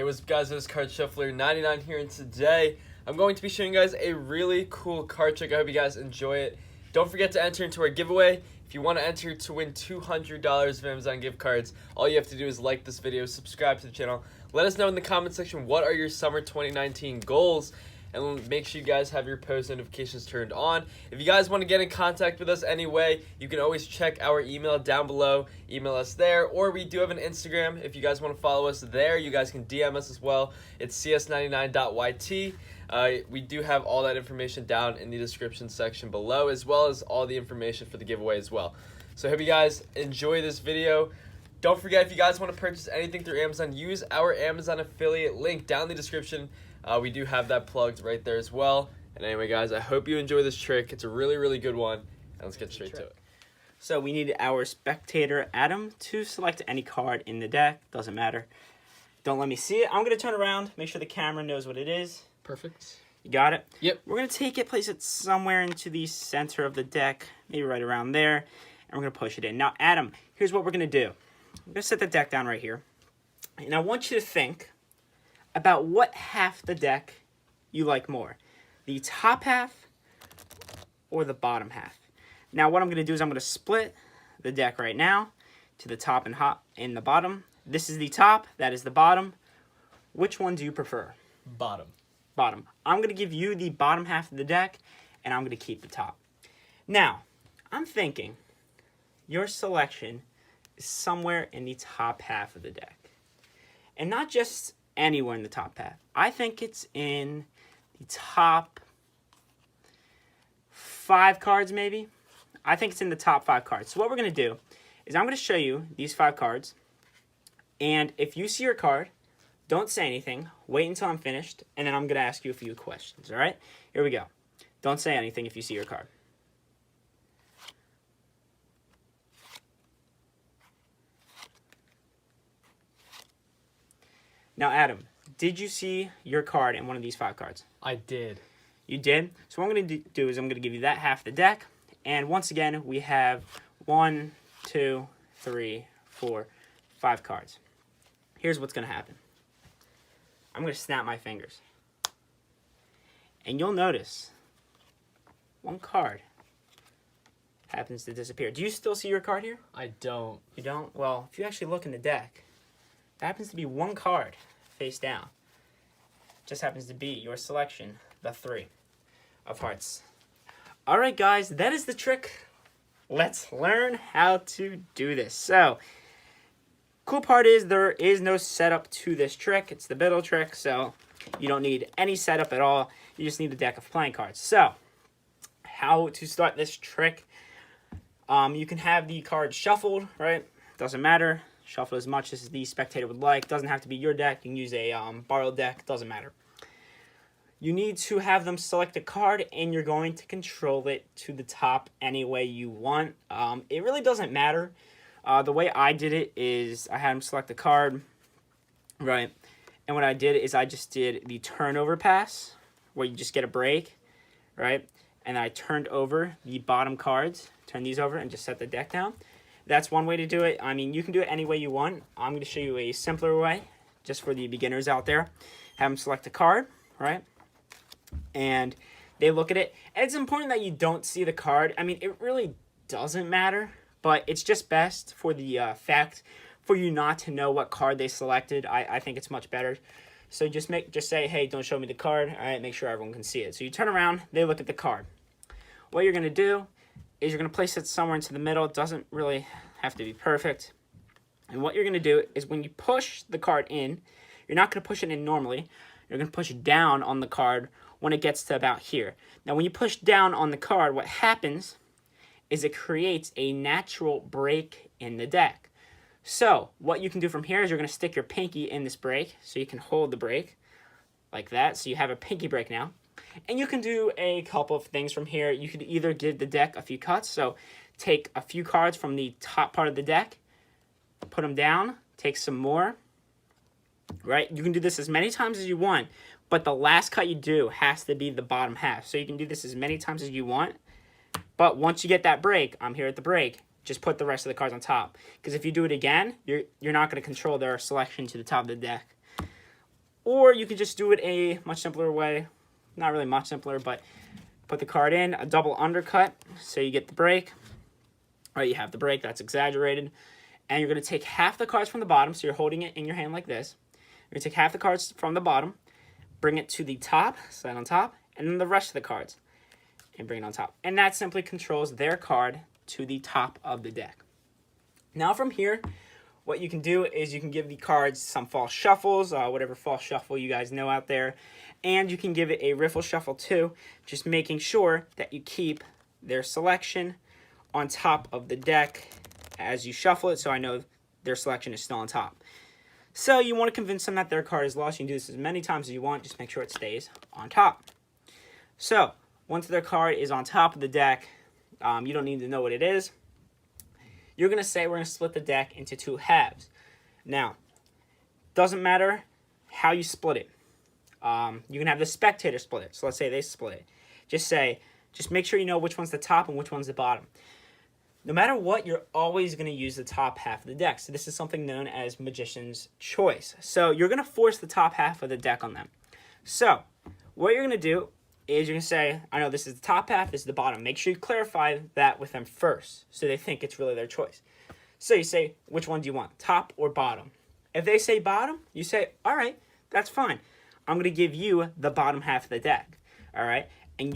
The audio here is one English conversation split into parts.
Hey, what's up guys, this is Card Shuffler 99 here, and today I'm going to be showing you guys a really cool card trick. I hope you guys enjoy it. Don't forget to enter into our giveaway. If you want to enter to win $200 of Amazon gift cards, all you have to do is like this video, subscribe to the channel. Let us know in the comment section what are your summer 2019 goals, and make sure you guys have your post notifications turned on. If you guys want to get in contact with us anyway, you can always check our email down below. Email us there, or we do have an Instagram. If you guys want to follow us there, you guys can DM us as well. It's cs99.yt. We do have all that information down in the description section below, as well as all the information for the giveaway as well. So I hope you guys enjoy this video. Don't forget, if you guys want to purchase anything through Amazon, use our Amazon affiliate link down in the description. We do have that plugged right there as well. And anyway, guys, I hope you enjoy this trick. It's a really, really good one. And let's get straight to it. So we need our spectator Adam to select any card in the deck. Doesn't matter. Don't let me see it. I'm going to turn around, make sure the camera knows what it is. Perfect. You got it? Yep. We're going to take it, place it somewhere into the center of the deck, maybe right around there, and we're going to push it in. Now, Adam, here's what we're going to do. I'm going to set the deck down right here, and I want you to think about what half the deck you like more, the top half or the bottom half. Now, what I'm going to do is I'm going to split the deck right now to the top and the bottom. This is the top, that is the bottom. Which one do you prefer? Bottom. Bottom. I'm going to give you the bottom half of the deck, and I'm going to keep the top. Now, I'm thinking your selection is somewhere in the top half of the deck. And not just anywhere in the top half. I think it's in the top 5 cards, maybe. I think it's in the top 5 cards. So what we're going to do is I'm going to show you these 5 cards. And if you see your card, don't say anything. Wait until I'm finished, and then I'm going to ask you a few questions, all right? Here we go. Don't say anything if you see your card. Now, Adam, did you see your card in one of these 5 cards? I did. You did? So what I'm going to do is I'm going to give you that half the deck. And once again, we have 1, 2, 3, 4, 5 cards. Here's what's going to happen. I'm going to snap my fingers. And you'll notice one card happens to disappear. Do you still see your card here? I don't. You don't? Well, if you actually look in the deck, there happens to be one card face down. Just happens to be your selection, the 3 of hearts. All right, guys, that is the trick. Let's learn how to do this. So, cool part is there is no setup to this trick. It's the middle trick, so you don't need any setup at all. You just need a deck of playing cards. So, how to start this trick? You can have the cards shuffled, right? Doesn't matter. Shuffle as much as the spectator would like. Doesn't have to be your deck. You can use a borrowed deck. Doesn't matter. You need to have them select a card, and you're going to control it to the top any way you want. It really doesn't matter. The way I did it is I had them select a card, right? And what I did is I just did the turnover pass, where you just get a break, right? And I turned over the bottom cards, turn these over, and just set the deck down. That's one way to do it. I mean, you can do it any way you want. I'm going to show you a simpler way, just for the beginners out there. Have them select a card, right? And they look at it. And it's important that you don't see the card. I mean, it really doesn't matter, but it's just best for the fact for you not to know what card they selected. I think it's much better. So just say, hey, don't show me the card. All right, make sure everyone can see it. So you turn around, they look at the card. What you're going to do is you're going to place it somewhere into the middle. It doesn't really have to be perfect. And what you're going to do is when you push the card in, you're not going to push it in normally. You're going to push down on the card when it gets to about here. Now, when you push down on the card, what happens is it creates a natural break in the deck. So what you can do from here is you're going to stick your pinky in this break so you can hold the break like that. So you have a pinky break now. And you can do a couple of things from here. You could either give the deck a few cuts. So take a few cards from the top part of the deck, put them down, take some more, right? You can do this as many times as you want, but the last cut you do has to be the bottom half. So you can do this as many times as you want. But once you get that break, I'm here at the break, just put the rest of the cards on top. Because if you do it again, you're not going to control their selection to the top of the deck. Or you could just do it a much simpler way. Not really much simpler, but put the card in, a double undercut, so you get the break. Right, you have the break, that's exaggerated. And you're going to take half the cards from the bottom, so you're holding it in your hand like this. You're going to take half the cards from the bottom, bring it to the top, slide on top, and then the rest of the cards, and bring it on top. And that simply controls their card to the top of the deck. Now from here, what you can do is you can give the cards some false shuffles, whatever false shuffle you guys know out there. And you can give it a riffle shuffle too, just making sure that you keep their selection on top of the deck as you shuffle it, so I know their selection is still on top. So you want to convince them that their card is lost. You can do this as many times as you want, just make sure it stays on top. So once their card is on top of the deck, you don't need to know what it is. You're going to say we're going to split the deck into two halves. Now, doesn't matter how you split it. You can have the spectator split it. So let's say they split it. Just make sure you know which one's the top and which one's the bottom. No matter what, you're always going to use the top half of the deck. So this is something known as Magician's Choice. So you're going to force the top half of the deck on them. So what you're going to do is you're going to say, I know this is the top half, this is the bottom. Make sure you clarify that with them first so they think it's really their choice. So you say, which one do you want, top or bottom? If they say bottom, you say, all right, that's fine. I'm going to give you the bottom half of the deck, all right? And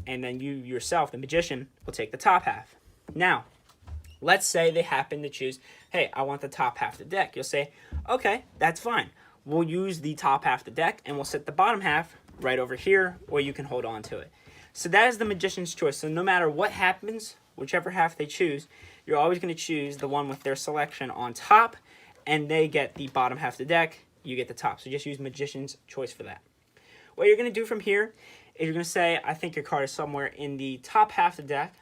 and then you yourself, the magician, will take the top half. Now, let's say they happen to choose, hey, I want the top half of the deck. You'll say, okay, that's fine. We'll use the top half of the deck, and we'll set the bottom half right over here, or you can hold on to it. So that is the Magician's Choice. So no matter what happens, whichever half they choose, you're always going to choose the one with their selection on top, and they get the bottom half of the deck, you get the top. So just use Magician's Choice for that. What you're going to do from here is you're going to say, I think your card is somewhere in the top half of the deck,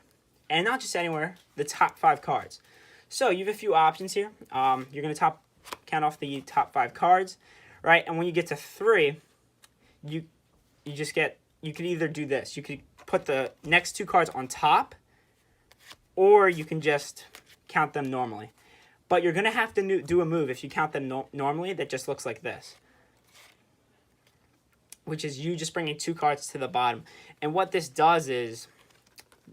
and not just anywhere, the top 5 cards. So you have a few options here. You're going to count off the top 5 cards, right? And when you get to 3, you could either do this. You could put the next 2 cards on top, or you can just count them normally. But you're going to have to do a move if you count them normally that just looks like this, which is you just bringing 2 cards to the bottom. And what this does is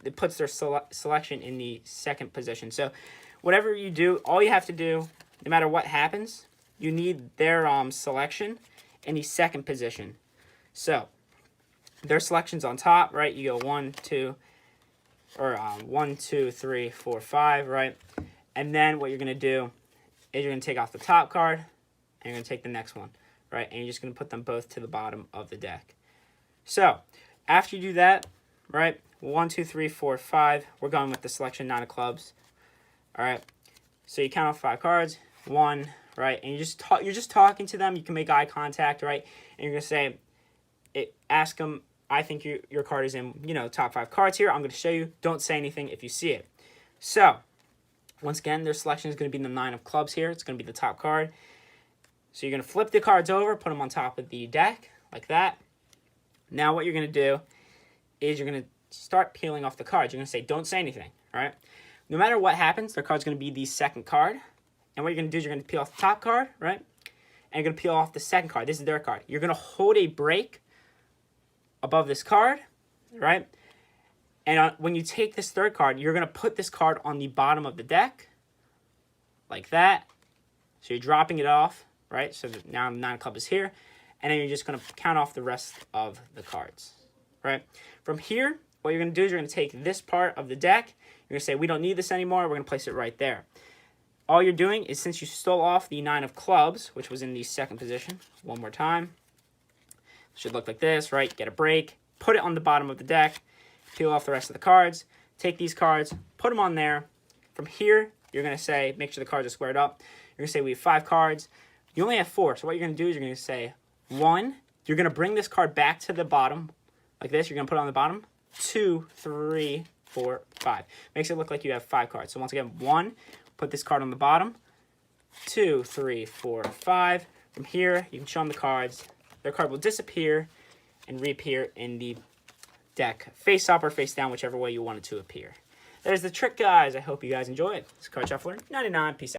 it puts their selection in the second position. So whatever you do, all you have to do, no matter what happens, you need their selection in the second position. So their selection's on top, right? You go 1, 2, 3, 4, 5, right? And then what you're going to do is you're going to take off the top card, and you're going to take the next one, right? And you're just going to put them both to the bottom of the deck. So after you do that, right? 1, 2, 3, 4, 5. We're going with the selection 9 of clubs. All right. So you count off 5 cards. 1, right? And you're just talking to them. You can make eye contact, right? And you're going to say, ask them, I think your card is in, top 5 cards here. I'm going to show you. Don't say anything if you see it. So once again, their selection is going to be the 9 of clubs here. It's going to be the top card. So you're going to flip the cards over, put them on top of the deck like that. Now what you're going to do is you're going to start peeling off the cards. You're going to say, don't say anything, all right? No matter what happens, their card's going to be the second card. And what you're going to do is you're going to peel off the top card, right? And you're going to peel off the second card. This is their card. You're going to hold a break above this card, right? And when you take this third card, you're going to put this card on the bottom of the deck, like that. So you're dropping it off, right? So now 9 of clubs is here. And then you're just going to count off the rest of the cards, right? From here, what you're going to do is you're going to take this part of the deck. You're going to say, we don't need this anymore. We're going to place it right there. All you're doing is, since you stole off the 9 of clubs, which was in the second position, one more time. It should look like this, right? Get a break. Put it on the bottom of the deck. Peel off the rest of the cards. Take these cards. Put them on there. From here, you're going to say, make sure the cards are squared up. You're going to say, we have 5 cards. You only have 4. So what you're going to do is you're going to say, 1. You're going to bring this card back to the bottom, like this. You're going to put it on the bottom. 2, 3, 4, 5. Makes it look like you have 5 cards. So once again, 1, put this card on the bottom. 2, 3, 4, 5. From here, you can show them the cards. Their card will disappear and reappear in the deck, face up or face down, whichever way you want it to appear. There's the trick, guys. I hope you guys enjoy it. It's Card Shuffler 99. Peace out.